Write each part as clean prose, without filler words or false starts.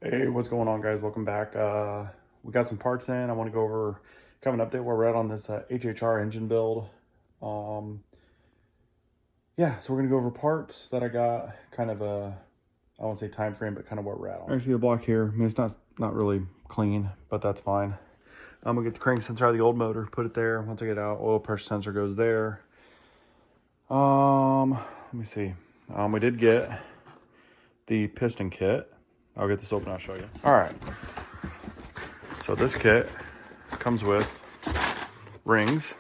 Hey, what's going on, guys? Welcome back. We got some parts in. I want to go over kind of an update where we're at on this HHR engine build. Yeah, so we're gonna go over parts that I got, kind of a, I won't say time frame, but kind of where we're at on. I see the block here. I mean, it's not really clean, but that's fine. I'm gonna get the crank sensor out of the old motor, put it there. Once I get it out, oil pressure sensor goes there. Let me see. We did get the piston kit. I'll get this open, I'll show you. All right. So this kit comes with rings.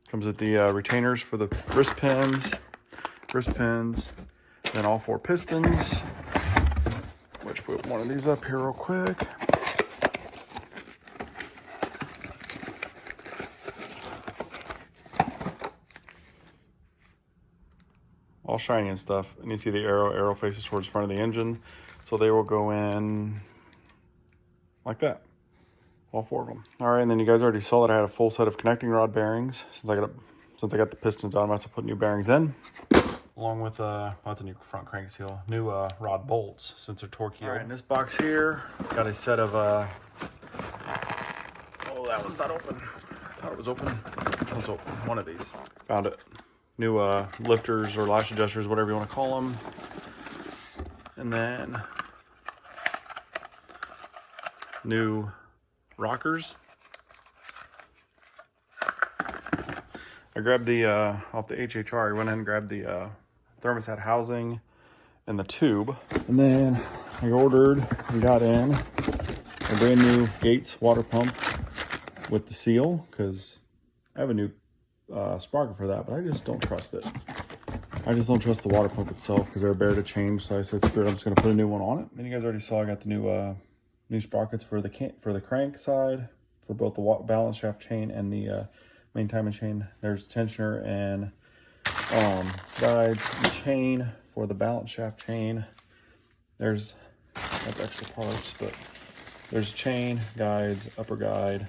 Comes with the retainers for the wrist pins, then all 4 pistons, which we'll put one of these up here real quick. All shiny and stuff, and you see the arrow faces towards the front of the engine, so they will go in like that, all 4 of them. All right, and then you guys already saw that I had a full set of connecting rod bearings. Since I got the pistons out, I must have put new bearings in, along with that's a new front crank seal, new rod bolts since they're torquey. All right, in this box here, got a set of oh, that was not open. I thought it was open. Which one's open? One of these. Found it. New lifters or lash adjusters, whatever you want to call them. And then new rockers. I grabbed the off the HHR. I went ahead and grabbed the thermostat housing and the tube. And then I ordered and got in a brand new Gates water pump with the seal, because I have a new sprocket for that, but I just don't trust it. I just don't trust the water pump itself because they're bare to change. So I said, screw it, I'm just gonna put a new one on it. And you guys already saw I got the new sprockets for the crank side, for both the balance shaft chain and the main timing chain. There's tensioner and guides and chain for the balance shaft chain. That's extra parts, but there's chain, guides, upper guide,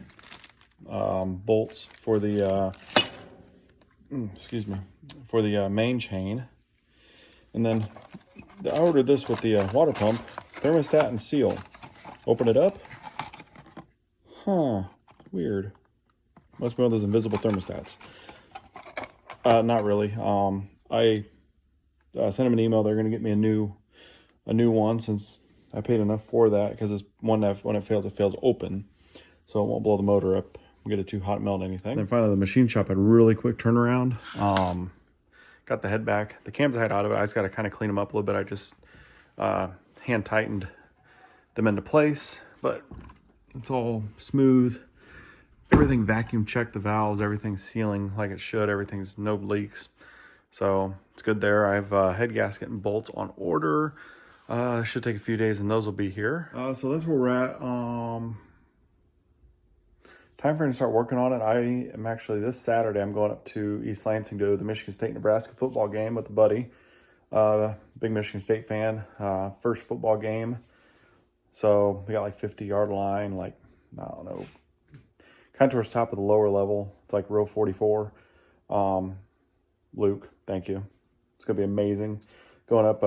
bolts for the for the main chain. And then I ordered this with the water pump, thermostat and seal. Open it up. Huh, weird. Must be one of those invisible thermostats. Not really. I sent them an email. They're gonna get me a new one, since I paid enough for that, because it's one that when it fails open, so it won't blow the motor up, get it too hot and melt anything. Then finally, the machine shop had really quick turnaround. Got the head back. The cams I had out of it, I just got to kind of clean them up a little bit. I just hand tightened them into place, but it's all smooth. Everything vacuum checked, the valves, everything's sealing like it should. Everything's no leaks, so it's good there. I have head gasket and bolts on order. Should take a few days and those will be here. So that's where we're at. Time frame to start working on it. I am actually, this Saturday, I'm going up to East Lansing to the Michigan State-Nebraska football game with a buddy. Big Michigan State fan. First football game. So we got like 50-yard line, like, I don't know, kind of towards the top of the lower level. It's like row 44. Luke, thank you. It's going to be amazing. Going up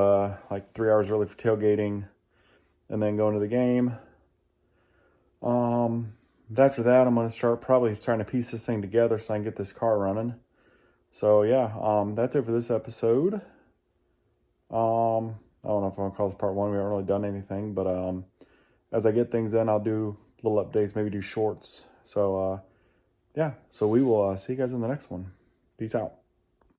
like 3 hours early for tailgating and then going to the game. But after that, I'm going to start probably trying to piece this thing together so I can get this car running. So yeah, that's it for this episode. I don't know if I want to call this part 1. We haven't really done anything, but as I get things in, I'll do little updates, maybe do shorts. So yeah, so we will see you guys in the next one. Peace out.